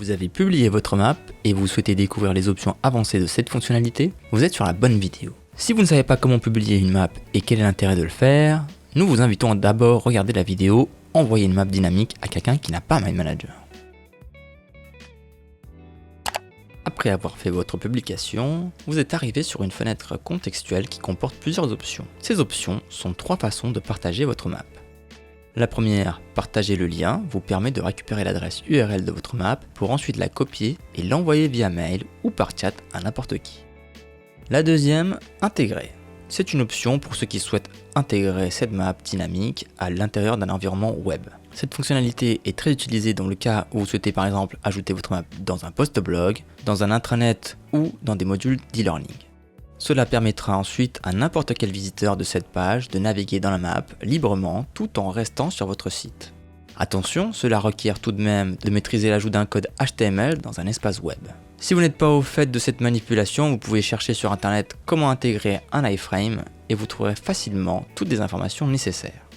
Vous avez publié votre map et vous souhaitez découvrir les options avancées de cette fonctionnalité, vous êtes sur la bonne vidéo. Si vous ne savez pas comment publier une map et quel est l'intérêt de le faire, nous vous invitons à d'abord regarder la vidéo « Envoyer une map dynamique à quelqu'un qui n'a pas MindManager ». Après avoir fait votre publication, vous êtes arrivé sur une fenêtre contextuelle qui comporte plusieurs options. Ces options sont 3 façons de partager votre map. La première, partager le lien, vous permet de récupérer l'adresse URL de votre map pour ensuite la copier et l'envoyer via mail ou par chat à n'importe qui. La deuxième, intégrer. C'est une option pour ceux qui souhaitent intégrer cette map dynamique à l'intérieur d'un environnement web. Cette fonctionnalité est très utilisée dans le cas où vous souhaitez par exemple ajouter votre map dans un post-blog, dans un intranet ou dans des modules d'e-learning. Cela permettra ensuite à n'importe quel visiteur de cette page de naviguer dans la map librement tout en restant sur votre site. Attention, cela requiert tout de même de maîtriser l'ajout d'un code HTML dans un espace web. Si vous n'êtes pas au fait de cette manipulation, vous pouvez chercher sur internet comment intégrer un iframe et vous trouverez facilement toutes les informations nécessaires.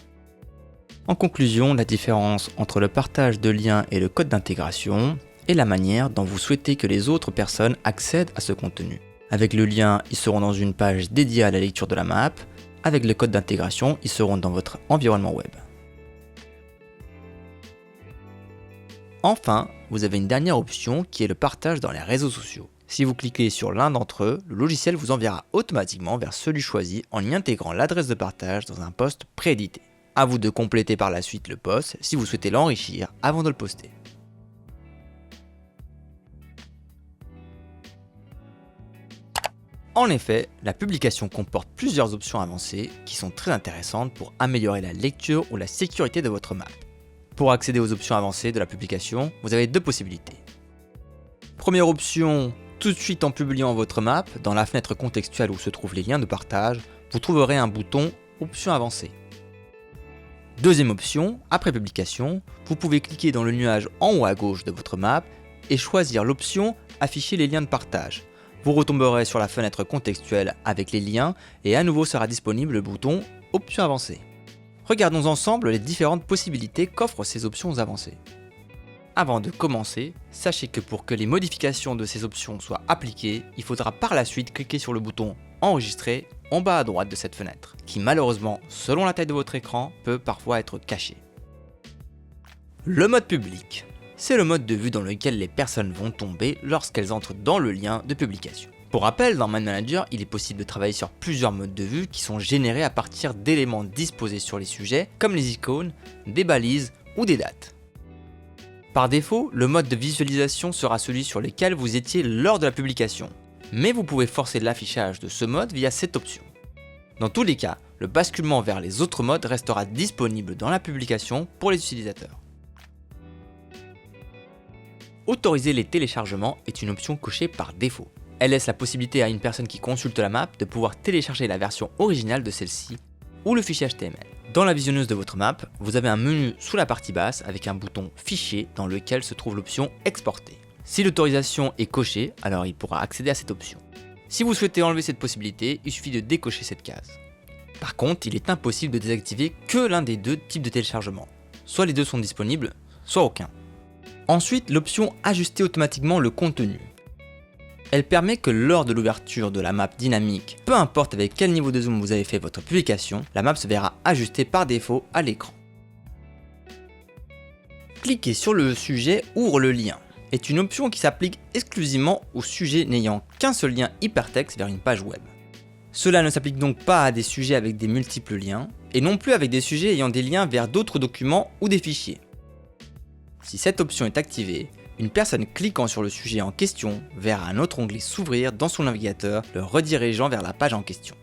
En conclusion, la différence entre le partage de liens et le code d'intégration est la manière dont vous souhaitez que les autres personnes accèdent à ce contenu. Avec le lien, ils seront dans une page dédiée à la lecture de la map. Avec le code d'intégration, ils seront dans votre environnement web. Enfin, vous avez une dernière option qui est le partage dans les réseaux sociaux. Si vous cliquez sur l'un d'entre eux, le logiciel vous enverra automatiquement vers celui choisi en y intégrant l'adresse de partage dans un post préédité. À vous de compléter par la suite le post si vous souhaitez l'enrichir avant de le poster. En effet, la publication comporte plusieurs options avancées qui sont très intéressantes pour améliorer la lecture ou la sécurité de votre map. Pour accéder aux options avancées de la publication, vous avez 2 possibilités. Première option, tout de suite en publiant votre map, dans la fenêtre contextuelle où se trouvent les liens de partage, vous trouverez un bouton Options avancées. Deuxième option, après publication, vous pouvez cliquer dans le nuage en haut à gauche de votre map et choisir l'option Afficher les liens de partage. Vous retomberez sur la fenêtre contextuelle avec les liens et à nouveau sera disponible le bouton Options avancées. Regardons ensemble les différentes possibilités qu'offrent ces options avancées. Avant de commencer, sachez que pour que les modifications de ces options soient appliquées, il faudra par la suite cliquer sur le bouton Enregistrer en bas à droite de cette fenêtre, qui malheureusement, selon la taille de votre écran, peut parfois être caché. Le mode public. C'est le mode de vue dans lequel les personnes vont tomber lorsqu'elles entrent dans le lien de publication. Pour rappel, dans MindManager, il est possible de travailler sur plusieurs modes de vue qui sont générés à partir d'éléments disposés sur les sujets, comme les icônes, des balises ou des dates. Par défaut, le mode de visualisation sera celui sur lequel vous étiez lors de la publication, mais vous pouvez forcer l'affichage de ce mode via cette option. Dans tous les cas, le basculement vers les autres modes restera disponible dans la publication pour les utilisateurs. Autoriser les téléchargements est une option cochée par défaut. Elle laisse la possibilité à une personne qui consulte la map de pouvoir télécharger la version originale de celle-ci ou le fichier HTML. Dans la visionneuse de votre map, vous avez un menu sous la partie basse avec un bouton Fichier dans lequel se trouve l'option Exporter. Si l'autorisation est cochée, alors il pourra accéder à cette option. Si vous souhaitez enlever cette possibilité, il suffit de décocher cette case. Par contre, il est impossible de désactiver que l'un des 2 types de téléchargement. Soit les 2 sont disponibles, soit aucun. Ensuite, l'option Ajuster automatiquement le contenu. Elle permet que lors de l'ouverture de la map dynamique, peu importe avec quel niveau de zoom vous avez fait votre publication, la map se verra ajustée par défaut à l'écran. Cliquer sur le sujet Ouvre le lien est une option qui s'applique exclusivement aux sujets n'ayant qu'un seul lien hypertexte vers une page web. Cela ne s'applique donc pas à des sujets avec des multiples liens, et non plus avec des sujets ayant des liens vers d'autres documents ou des fichiers. Si cette option est activée, une personne cliquant sur le sujet en question verra un autre onglet s'ouvrir dans son navigateur, le redirigeant vers la page en question.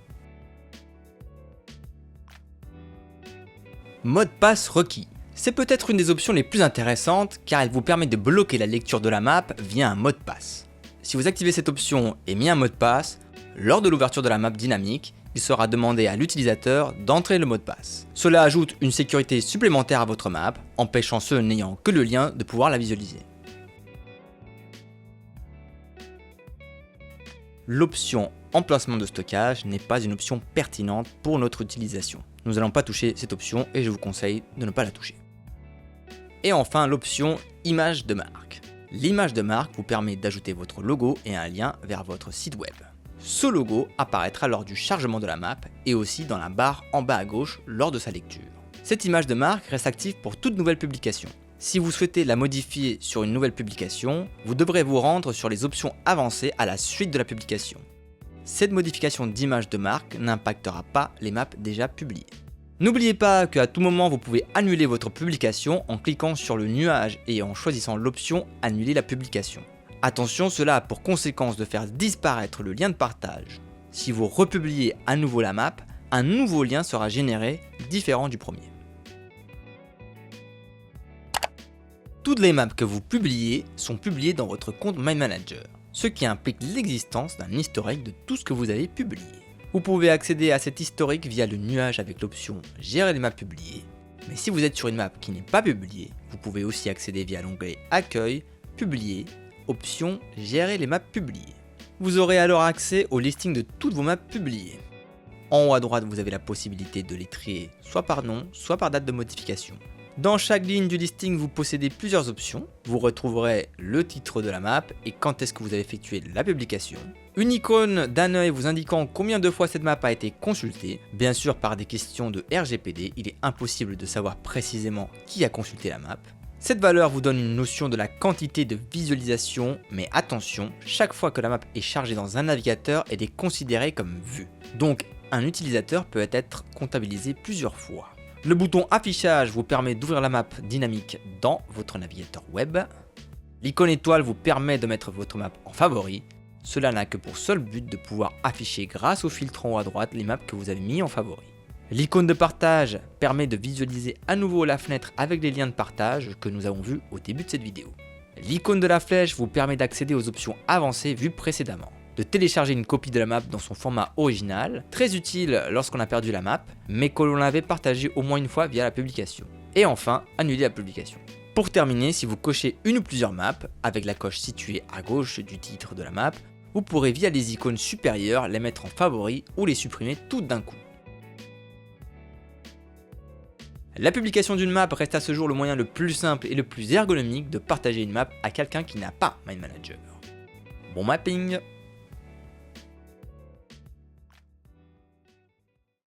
Mot de passe requis. C'est peut-être une des options les plus intéressantes car elle vous permet de bloquer la lecture de la map via un mot de passe. Si vous activez cette option et mis un mot de passe, lors de l'ouverture de la map dynamique, il sera demandé à l'utilisateur d'entrer le mot de passe. Cela ajoute une sécurité supplémentaire à votre map, empêchant ceux n'ayant que le lien de pouvoir la visualiser. L'option emplacement de stockage n'est pas une option pertinente pour notre utilisation. Nous n'allons pas toucher cette option et je vous conseille de ne pas la toucher. Et enfin l'option image de marque. L'image de marque vous permet d'ajouter votre logo et un lien vers votre site web. Ce logo apparaîtra lors du chargement de la map et aussi dans la barre en bas à gauche lors de sa lecture. Cette image de marque reste active pour toute nouvelle publication. Si vous souhaitez la modifier sur une nouvelle publication, vous devrez vous rendre sur les options avancées à la suite de la publication. Cette modification d'image de marque n'impactera pas les maps déjà publiées. N'oubliez pas qu'à tout moment vous pouvez annuler votre publication en cliquant sur le nuage et en choisissant l'option Annuler la publication. Attention, cela a pour conséquence de faire disparaître le lien de partage. Si vous republiez à nouveau la map, un nouveau lien sera généré différent du premier. Toutes les maps que vous publiez sont publiées dans votre compte MindManager, ce qui implique l'existence d'un historique de tout ce que vous avez publié. Vous pouvez accéder à cet historique via le nuage avec l'option Gérer les maps publiées, mais si vous êtes sur une map qui n'est pas publiée, vous pouvez aussi accéder via l'onglet Accueil, Publier, option Gérer les maps publiées. Vous aurez alors accès au listing de toutes vos maps publiées. En haut à droite, vous avez la possibilité de les trier soit par nom, soit par date de modification. Dans chaque ligne du listing, vous possédez plusieurs options. Vous retrouverez le titre de la map et quand est-ce que vous avez effectué la publication. Une icône d'un œil vous indiquant combien de fois cette map a été consultée. Bien sûr, par des questions de RGPD, il est impossible de savoir précisément qui a consulté la map. Cette valeur vous donne une notion de la quantité de visualisation, mais attention, chaque fois que la map est chargée dans un navigateur, elle est considérée comme vue. Donc, un utilisateur peut être comptabilisé plusieurs fois. Le bouton affichage vous permet d'ouvrir la map dynamique dans votre navigateur web. L'icône étoile vous permet de mettre votre map en favori. Cela n'a que pour seul but de pouvoir afficher grâce au filtre en haut à droite les maps que vous avez mis en favori. L'icône de partage permet de visualiser à nouveau la fenêtre avec les liens de partage que nous avons vus au début de cette vidéo. L'icône de la flèche vous permet d'accéder aux options avancées vues précédemment. De télécharger une copie de la map dans son format original, très utile lorsqu'on a perdu la map, mais que l'on l'avait partagée au moins une fois via la publication. Et enfin, annuler la publication. Pour terminer, si vous cochez une ou plusieurs maps, avec la coche située à gauche du titre de la map, vous pourrez via les icônes supérieures les mettre en favoris ou les supprimer toutes d'un coup. La publication d'une map reste à ce jour le moyen le plus simple et le plus ergonomique de partager une map à quelqu'un qui n'a pas MindManager. Bon mapping!